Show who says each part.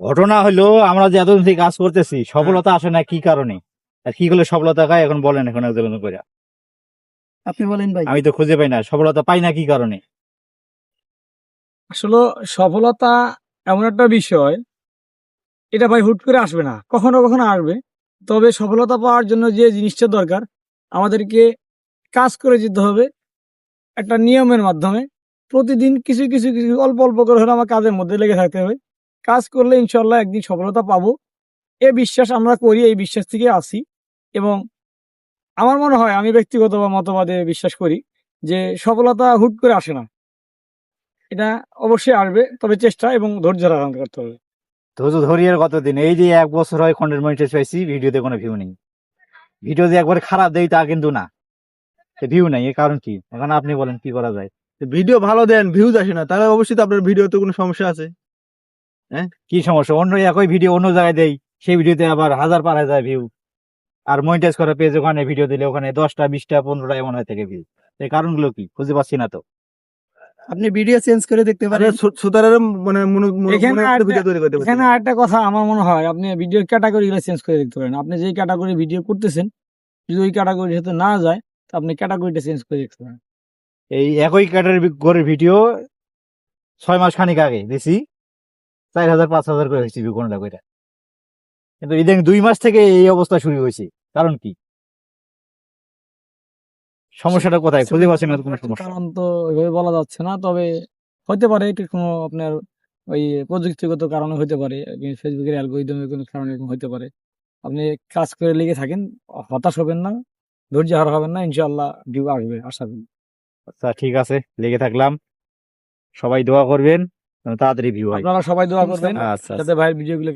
Speaker 1: ঘটনা হলো আমরা যে এতদিন থেকে কাজ করতেছি সফলতা আসে না কি কারণে, আর কি করলে সফলতা পাই এখন বলেন এখন একজন করে।
Speaker 2: আপনি বলেন ভাই।
Speaker 1: আমি তো খুঁজে পাই না, সফলতা পাই না কি কারণে।
Speaker 3: আসলে সফলতা এমন একটা বিষয়, এটা ভাই হুট করে আসবে না, কখনো কখনো আসবে। তবে সফলতা পাওয়ার জন্য যে জিনিসটা দরকার, আমাদেরকে কাজ করে যেতে হবে একটা নিয়মের মাধ্যমে। প্রতিদিন কিছু কিছু কিছু অল্প অল্প করে হলে আমার কাজের মধ্যে লেগে থাকতে হবে। কাজ করলে ইনশাল্লাহ একদিন সফলতা পাবো, এ বিশ্বাস আমরা করি, এই বিশ্বাস থেকে আসি। এবং আমার মনে হয়, আমি ব্যক্তিগত বা মতবাদে বিশ্বাস করি যে সফলতা হুট করে আসে না, এটা অবশ্যই আসবে, তবে চেষ্টা এবং ধৈর্য ধারণ করতে হবে।
Speaker 1: ধৈর্য ধরি আর কতদিন, এই যে 1 বছর হয় কন্টেন্ট মনিটাইজ পাইছি, ভিডিওতে কোনো ভিউ নেই। ভিডিও যে একবার খারাপ দেই তা কিন্তু না, ভিউ নাই, এর কারণ কি এখন আপনি বলেন কি করা যায়।
Speaker 2: ভিডিও ভালো দেন, ভিউজ আসে না, তাহলে অবশ্যই তো আপনার ভিডিওতে কোনো সমস্যা আছে।
Speaker 1: কি সমস্যা, অন্য একই ভিডিও অন্য জায়গায় দেই, সেই ভিডিওতে আবার 1000 পার 1000 ভিউ, আর মনিটাইজ করা পেজ ওখানে ভিডিও দিলে ওখানে 10টা 20টা 15টা এমন হয়ে থাকে ভিউ। এই কারণগুলো কি খুঁজে পাচ্ছি না তো।
Speaker 2: আপনি ভিডিও চেঞ্জ করে দেখতে পারেন।
Speaker 4: সুতারের মানে
Speaker 3: এখানে
Speaker 4: ভিডিও তৈরি করতে
Speaker 3: এখানে আরেকটা কথা আমার মনে হয়, আপনি ভিডিও ক্যাটাগরি চেঞ্জ করে দেখতে পারেন। আপনি যেই ক্যাটাগরি ভিডিও করতেছেন, যদি ওই ক্যাটাগরির সাথে না যায়, তো আপনি ক্যাটাগরিটা চেঞ্জ করে দেখতে পারেন।
Speaker 1: এই একই ক্যাটাগরির ভিডিও 6 মাস খানিক আগে দিছি, 4000 5000 করে হয়েছে ভিউ কোনটা কইটা, কিন্তু ইদানিং 2 মাস থেকে এই অবস্থা শুরু হয়েছে। কারণ কি, সমস্যাটা কোথায় খুঁজে পাচ্ছি না তো কোনো সমস্যা।
Speaker 3: কারণ তো ওইভাবে বলা যাচ্ছে না, তবে হতে পারে এটা কোনো আপনার ওই প্রযুক্তিগত কারণে হতে পারে, ফেসবুকের অ্যালগোরিদমের কোনো কারণে এরকম হতে পারে। আপনি কাজ করে লেগে থাকেন, হতাশ হবেন না, ধৈর্য হারা হবেন না, ইনশাআল্লাহ ভিউ আসবে, আশা করি।
Speaker 1: আচ্ছা ঠিক আছে, লেগে থাকলাম। সবাই দোয়া করবেন যেন তাড়াতাড়ি ভিউ হয়।
Speaker 3: আপনারা সবাই দোয়া করবেন
Speaker 1: আচ্ছা
Speaker 3: যাতে ভাইয়ের ভিডিওগুলো